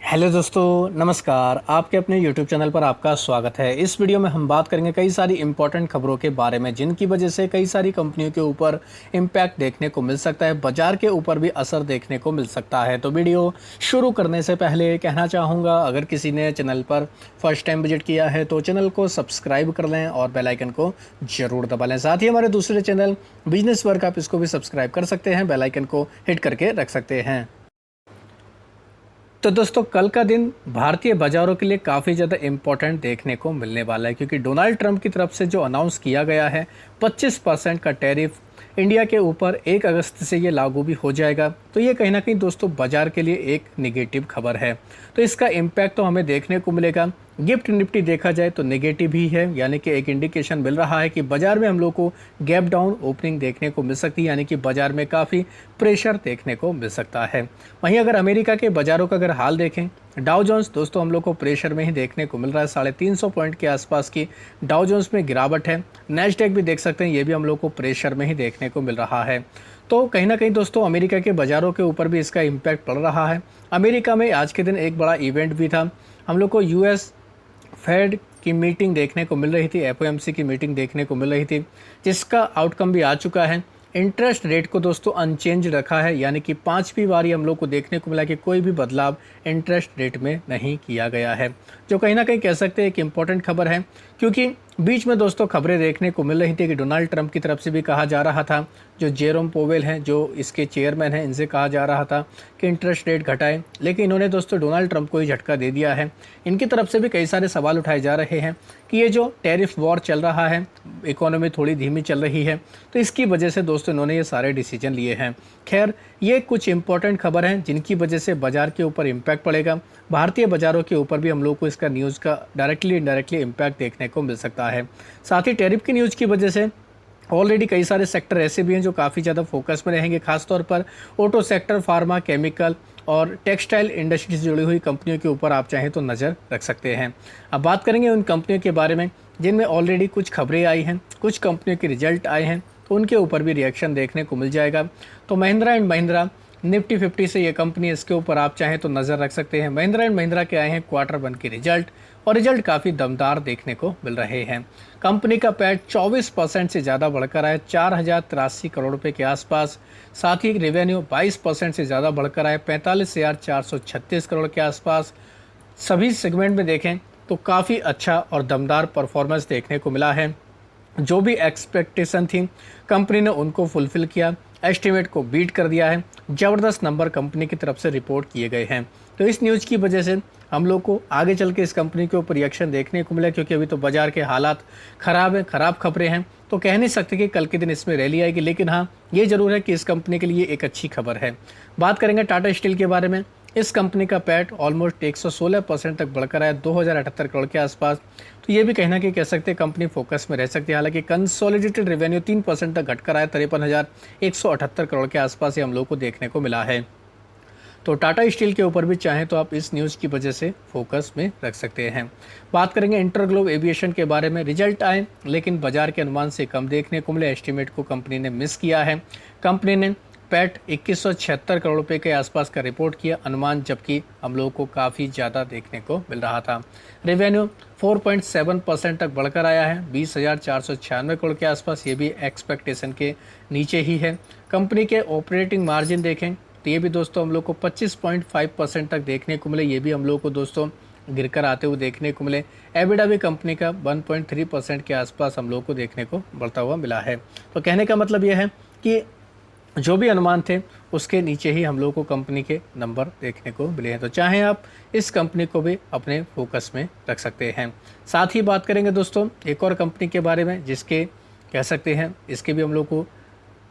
Hello दोस्तों, नमस्कार। आपके अपने यूट्यूब चैनल पर आपका स्वागत है। इस वीडियो में हम बात करेंगे कई सारी इंपॉर्टेंट खबरों के बारे में, जिनकी वजह से कई सारी कंपनियों के ऊपर इम्पैक्ट देखने को मिल सकता है, बाजार के ऊपर भी असर देखने को मिल सकता है। तो वीडियो शुरू करने से पहले कहना चाहूँगा, अगर किसी ने चैनल पर फर्स्ट टाइम विजिट किया है तो चैनल को सब्सक्राइब कर लें और बेल आइकन को जरूर दबा लें। साथ ही हमारे दूसरे चैनल बिजनेस वर्क, आप इसको भी सब्सक्राइब कर सकते हैं, बेल आइकन को हिट करके रख सकते हैं। तो दोस्तों, कल का दिन भारतीय बाजारों के लिए काफ़ी ज़्यादा इम्पोर्टेंट देखने को मिलने वाला है, क्योंकि डोनाल्ड ट्रंप की तरफ से जो अनाउंस किया गया है 25% का टैरिफ इंडिया के ऊपर 1 अगस्त से ये लागू भी हो जाएगा। तो ये कहीं ना कहीं दोस्तों बाजार के लिए एक नेगेटिव खबर है। तो इसका इम्पैक्ट तो हमें देखने को मिलेगा। गिफ्ट निफ्टी देखा जाए तो नेगेटिव ही है, यानी कि एक इंडिकेशन मिल रहा है कि बाजार में हम लोग को गैप डाउन ओपनिंग देखने को मिल सकती है, यानी कि बाजार में काफ़ी प्रेशर देखने को मिल सकता है। वहीं अगर अमेरिका के बाजारों का अगर हाल देखें, डाउ जोन्स दोस्तों हम लोग को प्रेशर में ही देखने को मिल रहा है। 350 पॉइंट के आसपास की डाउ जोन्स में गिरावट है। नैस्डैक भी देख सकते हैं, ये भी हम लोग को प्रेशर में ही देखने को मिल रहा है। तो कहीं ना कहीं दोस्तों अमेरिका के बाज़ारों के ऊपर भी इसका इम्पैक्ट पड़ रहा है। अमेरिका में आज के दिन एक बड़ा इवेंट भी था। हम लोग को यूएस फेड की मीटिंग देखने को मिल रही थी, एफओएमसी की मीटिंग देखने को मिल रही थी, जिसका आउटकम भी आ चुका है। इंटरेस्ट रेट को दोस्तों अनचेंज रखा है, यानी कि 5वीं बारी हम लोग को देखने को मिला कि कोई भी बदलाव इंटरेस्ट रेट में नहीं किया गया है, जो कहीं ना कहीं कह सकते हैं एक इम्पॉर्टेंट खबर है। क्योंकि बीच में दोस्तों खबरें देखने को मिल रही थी कि डोनाल्ड ट्रंप की तरफ से भी कहा जा रहा था, जो जेरोम पोवेल हैं जो इसके चेयरमैन हैं, इनसे कहा जा रहा था कि इंटरेस्ट रेट घटाएं, लेकिन इन्होंने दोस्तों डोनाल्ड ट्रंप को ही झटका दे दिया है। इनकी तरफ से भी कई सारे सवाल उठाए जा रहे हैं कि ये जो टैरिफ वॉर चल रहा है, इकोनॉमी थोड़ी धीमी चल रही है, तो इसकी वजह से दोस्तों इन्होंने ये सारे डिसीजन लिए हैं। खैर, ये कुछ इंपॉर्टेंट खबर हैं जिनकी वजह से बाजार के ऊपर इम्पैक्ट पड़ेगा। भारतीय बाजारों के ऊपर भी हम लोग को इसका न्यूज़ का डायरेक्टली इनडायरेक्टली इम्पैक्ट देखने को मिल सकता है। साथ ही टैरिफ की न्यूज़ की वजह से ऑलरेडी कई सारे सेक्टर ऐसे भी हैं जो काफ़ी ज़्यादा फोकस में रहेंगे, खासतौर पर ऑटो सेक्टर, फार्मा, केमिकल और टेक्सटाइल इंडस्ट्री से जुड़ी हुई कंपनियों के ऊपर आप चाहें तो नज़र रख सकते हैं। अब बात करेंगे उन कंपनियों के बारे में जिनमें ऑलरेडी कुछ खबरें आई हैं, कुछ कंपनियों के रिजल्ट आए हैं, तो उनके ऊपर भी रिएक्शन देखने को मिल जाएगा। तो महिंद्रा एंड महिंद्रा निफ्टी 50 से ये कंपनी, इसके ऊपर आप चाहें तो नज़र रख सकते हैं। महिंद्रा एंड महिंद्रा के आए हैं Q1 के रिजल्ट, और रिजल्ट काफ़ी दमदार देखने को मिल रहे हैं। कंपनी का पैट 24% से ज़्यादा बढ़कर आया 4083 करोड़ रुपए के आसपास। साथ ही रेवेन्यू 22% से ज़्यादा बढ़कर आया 45,436 करोड़ के आसपास। सभी सेगमेंट में देखें तो काफ़ी अच्छा और दमदार परफॉर्मेंस देखने को मिला है। जो भी एक्सपेक्टेशन थी कंपनी ने उनको फुलफिल किया, एस्टिमेट को बीट कर दिया है। ज़बरदस्त नंबर कंपनी की तरफ से रिपोर्ट किए गए हैं। तो इस न्यूज़ की वजह से हम लोग को आगे चल के इस कंपनी के ऊपर रिएक्शन देखने को मिला, क्योंकि अभी तो बाजार के हालात ख़राब हैं, ख़राब खबरें हैं, तो कह नहीं सकते कि कल के दिन इसमें रैली आएगी। लेकिन हाँ, ये ज़रूर है कि इस कंपनी के लिए एक अच्छी खबर है। बात करेंगे टाटा स्टील के बारे में। इस कंपनी का पैट ऑलमोस्ट 116% तक बढ़कर आया 2078 करोड़ के आसपास। तो ये भी कहीं ना कहीं कह सकते हैं कंपनी फोकस में रह सकती है। हालांकि कंसोलिडेटेड रेवेन्यू 3% तक घटकर आया 53,178 करोड़ के आसपास ये हम लोग को देखने को मिला है। तो टाटा स्टील के ऊपर भी चाहें तो आप इस न्यूज़ की वजह से फोकस में रख सकते हैं। बात करेंगे इंटरग्लोब एविएशन के बारे में। रिजल्ट आए लेकिन बाजार के अनुमान से कम देखने को मिले, एस्टिमेट को कंपनी ने मिस किया है। कंपनी ने पैट 2176 करोड़ रुपए के आसपास का रिपोर्ट किया अनुमान, जबकि हम लोगों को काफ़ी ज़्यादा देखने को मिल रहा था। रेवेन्यू 4.7% तक बढ़कर आया है 20,496 करोड़ के आसपास, ये भी एक्सपेक्टेशन के नीचे ही है। कंपनी के ऑपरेटिंग मार्जिन देखें तो ये भी दोस्तों हम लोग को 25.5% तक देखने को मिले, ये भी हम लोग को दोस्तों गिरकर आते हुए देखने को मिले। एबिडा भी कंपनी का 1.3% के आसपास हम लोग को देखने को बढ़ता हुआ मिला है। तो कहने का मतलब यह है कि जो भी अनुमान थे उसके नीचे ही हम लोग को कंपनी के नंबर देखने को मिले हैं। तो चाहे आप इस कंपनी को भी अपने फोकस में रख सकते हैं। साथ ही बात करेंगे दोस्तों एक और कंपनी के बारे में जिसके कह सकते हैं इसके भी हम लोग को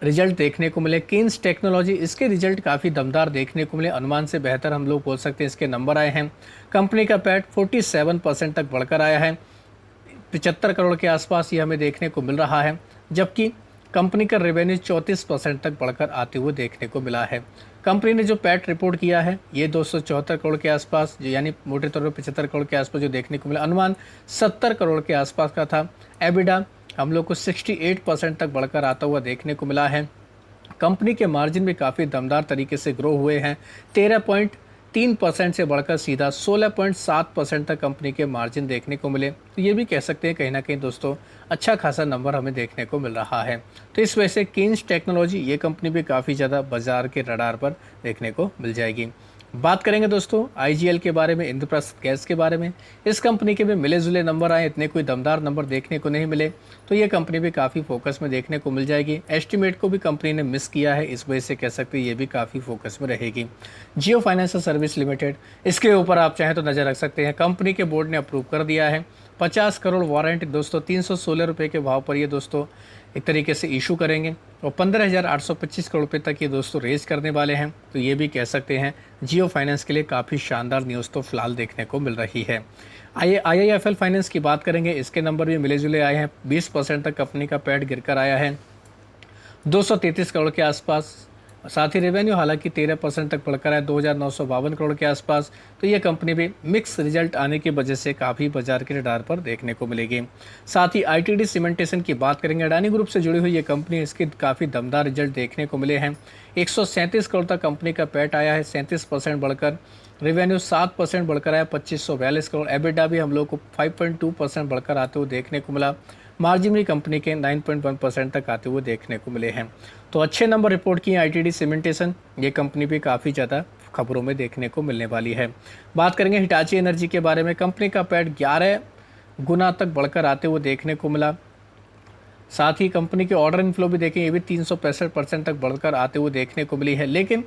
रिजल्ट देखने को मिले, केन्स टेक्नोलॉजी। इसके रिजल्ट काफ़ी दमदार देखने को मिले, अनुमान से बेहतर हम लोग बोल सकते हैं इसके नंबर आए हैं। कंपनी का पैट 47% तक बढ़कर आया है 75 करोड़ के आसपास, ये हमें देखने को मिल रहा है। जबकि कंपनी का रेवेन्यू 34% तक बढ़कर आते हुए देखने को मिला है। कंपनी ने जो पैट रिपोर्ट किया है ये 274 करोड़ के आसपास, यानी मोटे तौर पर 75 करोड़ के आसपास जो देखने को मिला, अनुमान 70 करोड़ के आसपास का था। एबिडा हम लोग को 68% तक बढ़कर आता हुआ देखने को मिला है। कंपनी के मार्जिन भी काफ़ी दमदार तरीके से ग्रो हुए हैं, 3% से बढ़कर सीधा 16.7% तक कंपनी के मार्जिन देखने को मिले। तो ये भी कह सकते हैं कहीं ना कहीं दोस्तों अच्छा खासा नंबर हमें देखने को मिल रहा है। तो इस वजह से किन्स टेक्नोलॉजी ये कंपनी भी काफ़ी ज़्यादा बाजार के रडार पर देखने को मिल जाएगी। बात करेंगे दोस्तों आईजीएल के बारे में, इंद्रप्रस्थ गैस के बारे में। इस कंपनी के भी मिले जुले नंबर आए, इतने कोई दमदार नंबर देखने को नहीं मिले। तो ये कंपनी भी काफ़ी फोकस में देखने को मिल जाएगी। एस्टिमेट को भी कंपनी ने मिस किया है, इस वजह से कह सकते हैं ये भी काफ़ी फोकस में रहेगी। जियो फाइनेंशियल सर्विस लिमिटेड, इसके ऊपर आप चाहें तो नज़र रख सकते हैं। कंपनी के बोर्ड ने अप्रूव कर दिया है 50 करोड़ वारंट दोस्तों 316 रुपये के भाव पर ये दोस्तों एक तरीके से इशू करेंगे और 15,825 करोड़ रुपये तक ये दोस्तों रेज करने वाले हैं। तो ये भी कह सकते हैं जियो फाइनेंस के लिए काफ़ी शानदार न्यूज़ तो फिलहाल देखने को मिल रही है। IIFL फाइनेंस की बात करेंगे, इसके नंबर भी मिले जुले आए हैं। 20% तक कंपनी का पैड गिरकर आया है 233 करोड़ के आसपास। साथ ही रेवेन्यू हालांकि 13% तक बढ़कर है 2,952 करोड़ के आसपास। तो ये कंपनी भी मिक्स रिजल्ट आने की वजह से काफ़ी बाजार के रडार पर देखने को मिलेगी। साथ ही ITD सीमेंटेशन की बात करेंगे, अडानी ग्रुप से जुड़ी हुई ये कंपनी, इसके काफ़ी दमदार रिजल्ट देखने को मिले हैं। 137 करोड़ तक कंपनी का पैट आया है 37% बढ़कर। रेवेन्यू 7% बढ़कर आया 2542 करोड़। एबिटा भी हम लोग को 5.2% बढ़कर आते हुए देखने को मिला। मार्जिन भी कंपनी के 9.1% तक आते हुए देखने को मिले हैं। तो अच्छे नंबर रिपोर्ट किए ITD सीमेंटेशन, ये कंपनी भी काफ़ी ज़्यादा खबरों में देखने को मिलने वाली है। बात करेंगे हिटाची एनर्जी के बारे में, कंपनी का पैट 11 गुना तक बढ़कर आते हुए देखने को मिला। साथ ही कंपनी के ऑर्डर इनफ्लो भी देखें, ये भी 365% तक बढ़कर आते हुए देखने को मिली है, लेकिन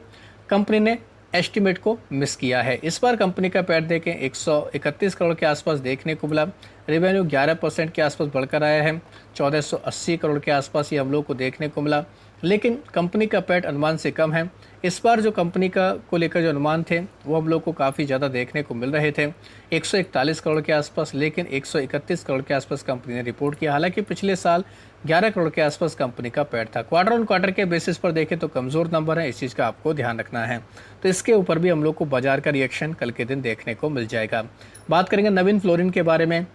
कंपनी ने एस्टिमेट को मिस किया है। इस बार कंपनी का पैट देखें 131 करोड़ के आसपास देखने को मिला। रेवेन्यू 11% के आसपास बढ़कर आया है 1480 करोड़ के आसपास ये हम लोग को देखने को मिला, लेकिन कंपनी का पैट अनुमान से कम है। इस बार जो कंपनी का को लेकर जो अनुमान थे वो हम लोग को काफ़ी ज़्यादा देखने को मिल रहे थे 141 करोड़ के आसपास, लेकिन 131 करोड़ के आसपास कंपनी ने रिपोर्ट किया। हालांकि पिछले साल 11 करोड़ के आसपास कंपनी का पैट था। क्वार्टर ऑन क्वार्टर के बेसिस पर देखें तो कमज़ोर नंबर है, इस चीज़ का आपको ध्यान रखना है। तो इसके ऊपर भी हम लोग को बाजार का रिएक्शन कल के दिन देखने को मिल जाएगा। बात करेंगे नवीन फ्लोरिन के बारे में,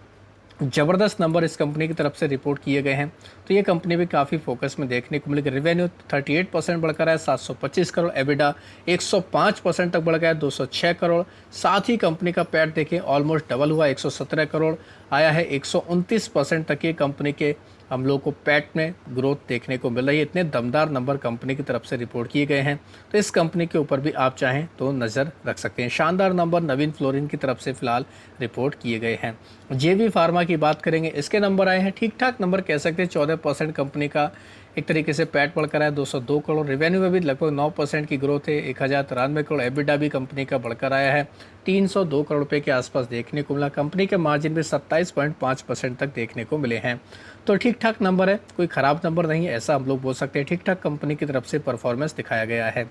ज़बरदस्त नंबर इस कंपनी की तरफ से रिपोर्ट किए गए हैं। तो ये कंपनी भी काफ़ी फोकस में देखने को मिलेगी। रेवेन्यू 38% बढ़कर आया 725 करोड़। एबिटा 105% तक बढ़ गया 206 करोड़। साथ ही कंपनी का पैट देखें ऑलमोस्ट डबल हुआ 117 करोड़ आया है। 129% तक ये कंपनी के हम लोग को पैट में ग्रोथ देखने को मिल रही है। इतने दमदार नंबर कंपनी की तरफ से रिपोर्ट किए गए हैं, तो इस कंपनी के ऊपर भी आप चाहें तो नज़र रख सकते हैं। शानदार नंबर नवीन फ्लोरिन की तरफ से फिलहाल रिपोर्ट किए गए हैं। JV फार्मा की बात करेंगे, इसके नंबर आए हैं ठीक ठाक नंबर कह सकते हैं। 14% कंपनी का एक तरीके से पैट बढ़कर आया 202 करोड़। रेवेन्यू में भी लगभग 9% की ग्रोथ है 1093 करोड़। एबिटा भी कंपनी का बढ़कर आया है 302 करोड़ रुपये के आसपास देखने को मिला। कंपनी के मार्जिन भी 27.5% तक देखने को मिले हैं। तो ठीक ठाक नंबर है, कोई ख़राब नंबर नहीं है, ऐसा हम लोग बोल सकते हैं। ठीक ठाक कंपनी की तरफ से परफॉर्मेंस दिखाया गया है।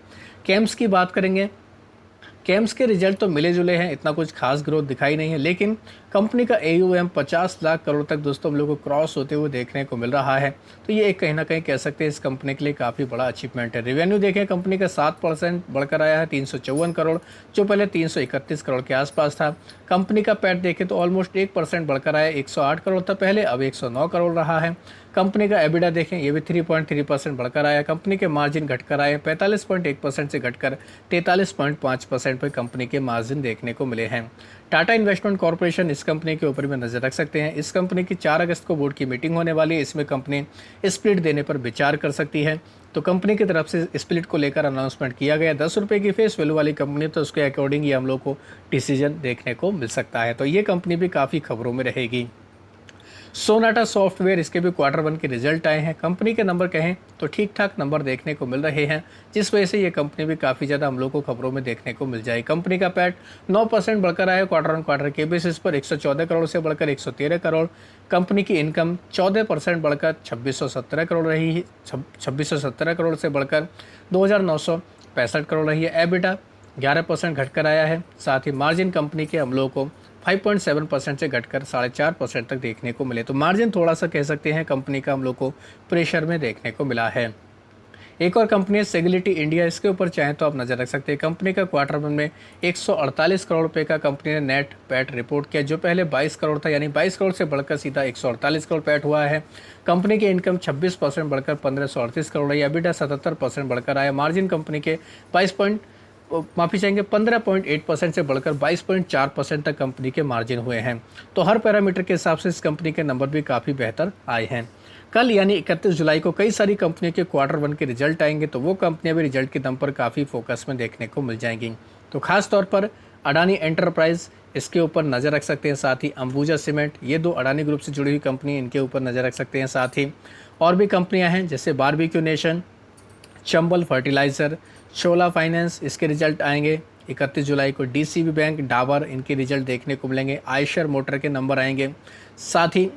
केम्स की बात करेंगे, केम्स के रिजल्ट तो मिले जुले हैं, इतना कुछ खास ग्रोथ दिखाई नहीं है, लेकिन कंपनी का AUM 50 लाख करोड़ तक दोस्तों हम लोग को क्रॉस होते हुए देखने को मिल रहा है। तो ये एक कहीं ना कहीं कह सकते हैं इस कंपनी के लिए काफ़ी बड़ा अचीवमेंट है। रेवेन्यू देखें कंपनी का 7% बढ़कर आया है 354 करोड़, जो पहले 331 करोड़ के आसपास था। कंपनी का पैट देखें तो ऑलमोस्ट 1% बढ़कर आया 108 करोड़ था पहले, अब 109 करोड़ रहा है। कंपनी का एबिटा देखें ये भी 3.3% बढ़कर आया। कंपनी के मार्जिन घटकर आए 45.1% से घटकर 43.5% पर कंपनी के मार्जिन देखने को मिले हैं। टाटा इन्वेस्टमेंट कॉर्पोरेशन, इस कंपनी के ऊपर भी नज़र रख सकते हैं। इस कंपनी की 4 अगस्त को बोर्ड की मीटिंग होने वाली है, इसमें कंपनी स्प्लिट देने पर विचार कर सकती है। तो कंपनी की तरफ से स्प्लिट को लेकर अनाउंसमेंट किया गया। 10 रुपये की फेस वैल्यू वाली कंपनी, तो उसके अकॉर्डिंग ये हम लोग को डिसीजन देखने को मिल सकता है। तो ये कंपनी भी काफ़ी खबरों में रहेगी। सोनाटा सॉफ्टवेयर, इसके भी Q1 के रिजल्ट आए हैं। कंपनी के नंबर कहें तो ठीक ठाक नंबर देखने को मिल रहे हैं, जिस वजह से ये कंपनी भी काफ़ी ज़्यादा हम लोग को खबरों में देखने को मिल जाए। कंपनी का पैट 9% बढ़कर आया क्वार्टर के बेसिस पर 114 करोड़ से बढ़कर 113 करोड़। कंपनी की इनकम 14% बढ़कर 2617 करोड़ रही है, 2617 करोड़ से बढ़कर 2965 करोड़ रही है। एबिटा 11% घटकर आया है। साथ ही मार्जिन कंपनी के हम लोग को 5.7% से घटकर 4.5% तक देखने को मिले। तो मार्जिन थोड़ा सा कह सकते हैं कंपनी का हम लोग को प्रेशर में देखने को मिला है। एक और कंपनी है सेगिलिटी इंडिया, इसके ऊपर चाहें तो आप नज़र रख सकते हैं। कंपनी का Q1 में 148 करोड़ रुपए का कंपनी ने नेट पैट रिपोर्ट किया, जो पहले 22 करोड़ था, यानी 22 करोड़ से बढ़कर सीधा 148 करोड़ पैट हुआ है। कंपनी की इनकम 26% बढ़कर 1538 करोड़ रही। एबिटा 77% बढ़कर आया। मार्जिन कंपनी के माफ़ी चाहेंगे 15.8% से बढ़कर 22.4% तक कंपनी के मार्जिन हुए हैं। तो हर पैरामीटर के हिसाब से इस कंपनी के नंबर भी काफ़ी बेहतर आए हैं। कल यानी 31 जुलाई को कई सारी कंपनियों के Q1 के रिजल्ट आएंगे, तो वो कंपनियां भी रिजल्ट के दम पर काफ़ी फोकस में देखने को मिल जाएंगी। तो खास तौर पर अडानी एंटरप्राइज, इसके ऊपर नज़र रख सकते हैं। साथ ही अंबुजा सीमेंट, ये दो अडानी ग्रुप से जुड़ी हुई कंपनी, इनके ऊपर नज़र रख सकते हैं। साथ ही और भी कंपनियां हैं जैसे बारबेक्यू नेशन, चंबल फर्टिलाइज़र, चोला फाइनेंस, इसके रिजल्ट आएंगे 31 जुलाई को। डीसीबी बैंक, डाबर, इनके रिजल्ट देखने को मिलेंगे। आयशर मोटर के नंबर आएंगे। साथ ही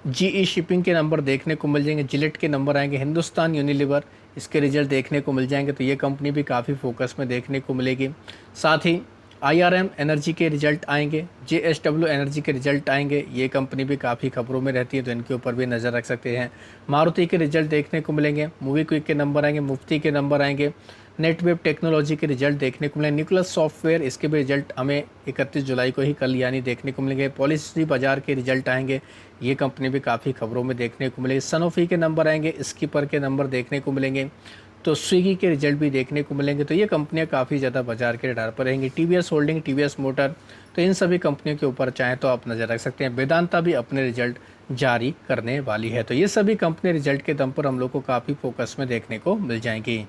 जीई शिपिंग के नंबर देखने को मिल जाएंगे। जिलेट के नंबर आएंगे। हिंदुस्तान यूनिलीवर, इसके रिजल्ट देखने को मिल जाएंगे। तो ये कंपनी भी काफ़ी फोकस में देखने को मिलेगी। साथ ही आईआरएम एनर्जी के रिजल्ट आएंगे। जेएसडब्ल्यू एनर्जी के रिजल्ट आएंगे। ये कंपनी भी काफ़ी खबरों में रहती है, तो इनके ऊपर भी नज़र रख सकते हैं। मारुति के रिजल्ट देखने को मिलेंगे। मूवी क्विक के नंबर आएंगे। मुफ्ती के नंबर आएंगे। नेटवेब टेक्नोलॉजी के रिजल्ट देखने को मिलेंगे। न्यूक्लियस सॉफ्टवेयर, इसके भी रिजल्ट हमें 31 जुलाई को ही कल यानी देखने को मिलेंगे। पॉलिसी बाजार के रिजल्ट आएंगे। ये कंपनी भी काफ़ी खबरों में देखने को मिलेगी। सनोफी के नंबर आएंगे। स्कीपर के नंबर देखने को मिलेंगे। तो स्विगी के रिजल्ट भी देखने को मिलेंगे। तो ये कंपनियां काफ़ी ज़्यादा बाजार के रडार पर रहेंगी। टीवीएस होल्डिंग, टीवीएस मोटर, तो इन सभी कंपनियों के ऊपर चाहें तो आप नज़र रख सकते हैं। वेदांता भी अपने रिजल्ट जारी करने वाली है। तो ये सभी कंपनी रिजल्ट के दम पर हम लोग को काफ़ी फोकस में देखने को मिल जाएंगी।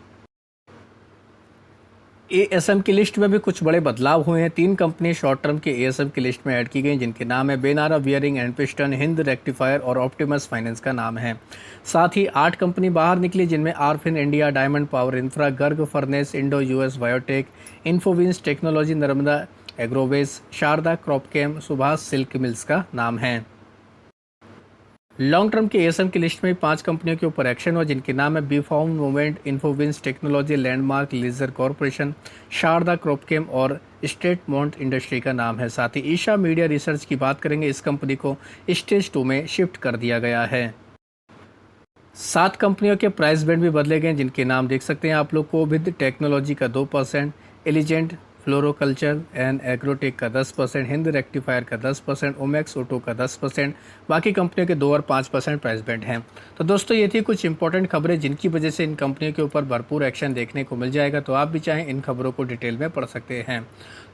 एएसएम की लिस्ट में भी कुछ बड़े बदलाव हुए हैं। 3 कंपनी शॉर्ट टर्म के एएसएम की लिस्ट में ऐड की गई, जिनके नाम है Benara bearing and piston, Hind rectifier और ऑप्टिमस फाइनेंस का नाम है। साथ ही 8 कंपनी बाहर निकली, जिनमें Arfin India, Diamond Power Infra, Garg Furnace, Indo US Biotech, Infovins Technology, Narmada Agrobase, Sharda Cropchem, Subhash Silk Mills का नाम है। लॉन्ग टर्म के एएसएम की लिस्ट में 5 कंपनियों के ऊपर एक्शन हुआ, जिनके नाम है Befound Movement, Infovins Technology, Landmark Leisure Corporation, Sharda Cropchem और स्टेट मॉन्ट इंडस्ट्री का नाम है। साथ ही ईशा मीडिया रिसर्च की बात करेंगे, इस कंपनी को स्टेज 2 में शिफ्ट कर दिया गया है। 7 कंपनियों के प्राइस बैंड भी बदले गए, जिनके नाम देख सकते हैं आप लोग। कोविद टेक्नोलॉजी का 2%, एलिजेंट फ्लोरोकल्चर एंड एग्रोटेक का 10%, हिंद रेक्टिफायर का 10%, ओमेक्स ऑटो का 10%, बाकी कंपनियों के 2 और 5% प्राइस बैंड हैं। तो दोस्तों ये थी कुछ इंपॉर्टेंट खबरें, जिनकी वजह से इन कंपनियों के ऊपर भरपूर एक्शन देखने को मिल जाएगा। तो आप भी चाहें इन खबरों को डिटेल में पढ़ सकते हैं।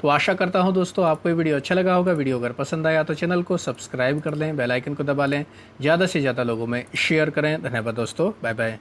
तो आशा करता हूँ दोस्तों आपको ये वीडियो अच्छा लगा होगा। वीडियो अगर पसंद आया तो चैनल को सब्सक्राइब कर लें, बेल आइकन को दबा लें, ज़्यादा से ज़्यादा लोगों में शेयर करें। धन्यवाद दोस्तों, बाय बाय।